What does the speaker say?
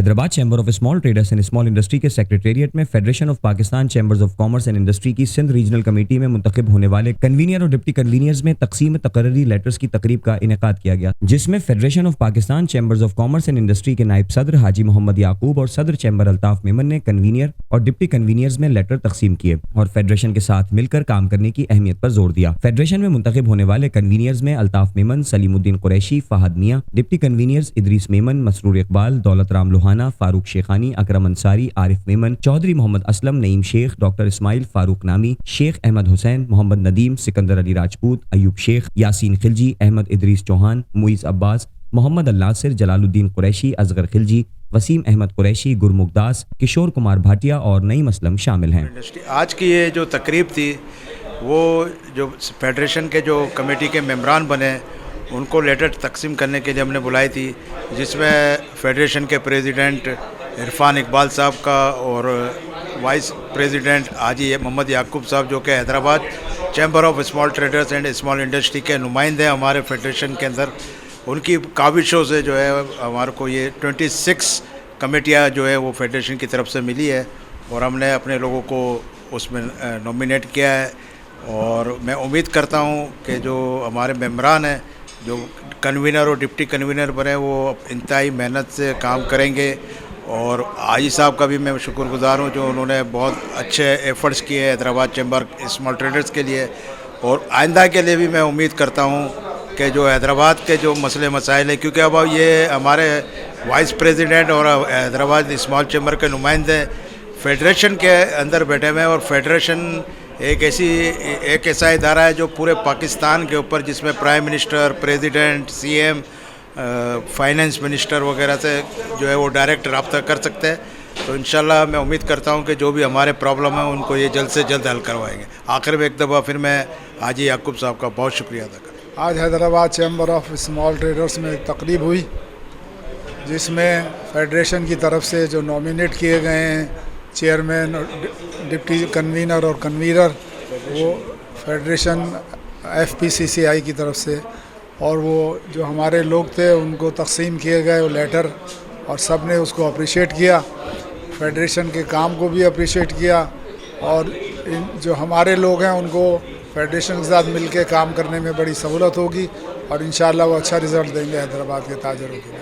Hyderabad chamber of small traders and small industry کے secretariat میں federation of Pakistan chambers of commerce and industry کی Sindh regional committee میں منتخب ہونے والے کنوینر اور ڈپٹی کنوینرز میں تقسیم تقرری لیٹرز کی تقریب کا انعقاد کیا گیا، جس میں federation of Pakistan chambers of commerce and industry کے نائب صدر حاجی محمد یعقوب اور صدر چیمبر الطاف میمن نے کنوینر اور ڈپٹی کنوینرز میں لیٹر تقسیم کیے اور فیڈریشن کے ساتھ مل کر کام کرنے کی اہمیت پر زور دیا۔ فیڈریشن میں منتخب ہونے والے کنوینرز میں الطاف میمن، سلیم الدین قریشی، فہد میاں، ڈپٹی کنوینرز ادریس میمن، مسرور اقبال، دولت رام لوہانہ، فاروق شیخانی، اکرم انصاری، عارف میمن، چودھری محمد اسلم، نعیم شیخ، ڈاکٹر اسماعیل فاروق نامی، شیخ احمد حسین، محمد ندیم، سکندر علی راجپوت، ایوب شیخ، یاسین خلجی، احمد ادریس چوہان، معیز عباس، محمد الناصر، جلال الدین قریشی، اصغر خلجی، وسیم احمد قریشی، گرمکھ داس، کشور کمار بھاٹیا اور نعیم اسلم شامل ہیں۔ آج کی یہ جو تقریب تھی وہ جو فیڈریشن کے جو کمیٹی کے ممبران بنے ان کو لیٹر تقسیم کرنے کے لیے ہم نے بلائی تھی، جس میں فیڈریشن کے پریزیڈنٹ عرفان اقبال صاحب کا اور وائس پریزیڈنٹ حاجی محمد یعقوب صاحب جو کہ Hyderabad chamber of small traders and small industry کے نمائندے ہیں ہمارے فیڈریشن کے اندر، ان کی کاوشوں سے جو ہے ہمارے کو یہ 26 کمیٹیاں جو ہے وہ فیڈریشن کی طرف سے ملی ہے اور ہم نے اپنے لوگوں کو اس میں نومینیٹ کیا ہے، اور میں امید کرتا ہوں کہ جو ہمارے ممبران ہیں جو کنوینر اور ڈپٹی کنوینر بنے وہ انتہائی محنت سے کام کریں گے، اور حاجی صاحب کا بھی میں شکر گزار ہوں جو انہوں نے بہت اچھے ایفرٹس کیے حیدرآباد چیمبر اسمال ٹریڈرز کے لیے، اور آئندہ کے لیے بھی میں امید کرتا ہوں کہ جو حیدرآباد کے جو مسئلے مسائل ہیں، کیونکہ اب یہ ہمارے وائس پریزیڈنٹ اور حیدرآباد اسمال چیمبر کے نمائندے فیڈریشن کے اندر بیٹھے ہوئے ہیں، اور فیڈریشن ایک ایسا ادارہ ہے جو پورے پاکستان کے اوپر، جس میں prime minister, president, C M, finance minister وغیرہ سے جو ہے وہ ڈائریکٹ رابطہ کر سکتے ہیں، تو انشاءاللہ میں امید کرتا ہوں کہ جو بھی ہمارے پرابلم ہیں ان کو یہ جلد سے جلد حل کروائیں گے۔ آخر میں ایک دفعہ پھر میں حاجی یعقوب صاحب کا بہت شکریہ ادا کرتا ہوں۔ آج Hyderabad chamber of small traders میں ایک تقریب ہوئی جس میں فیڈریشن کی طرف سے جو نامینیٹ کیے گئے ہیں چیئرمین، ڈپٹی کنوینر اور کنوینر، وہ فیڈریشن FPCCI کی طرف سے، اور وہ جو ہمارے لوگ تھے ان کو تقسیم کیے گئے وہ لیٹر، اور سب نے اس کو اپریشیٹ کیا، فیڈریشن کے کام کو بھی اپریشیٹ کیا، اور جو ہمارے لوگ ہیں ان کو فیڈریشن کے ساتھ مل کے کام کرنے میں بڑی سہولت ہوگی، اور انشاءاللہ وہ اچھا رزلٹ دیں گے حیدرآباد کے تاجروں کے لیے۔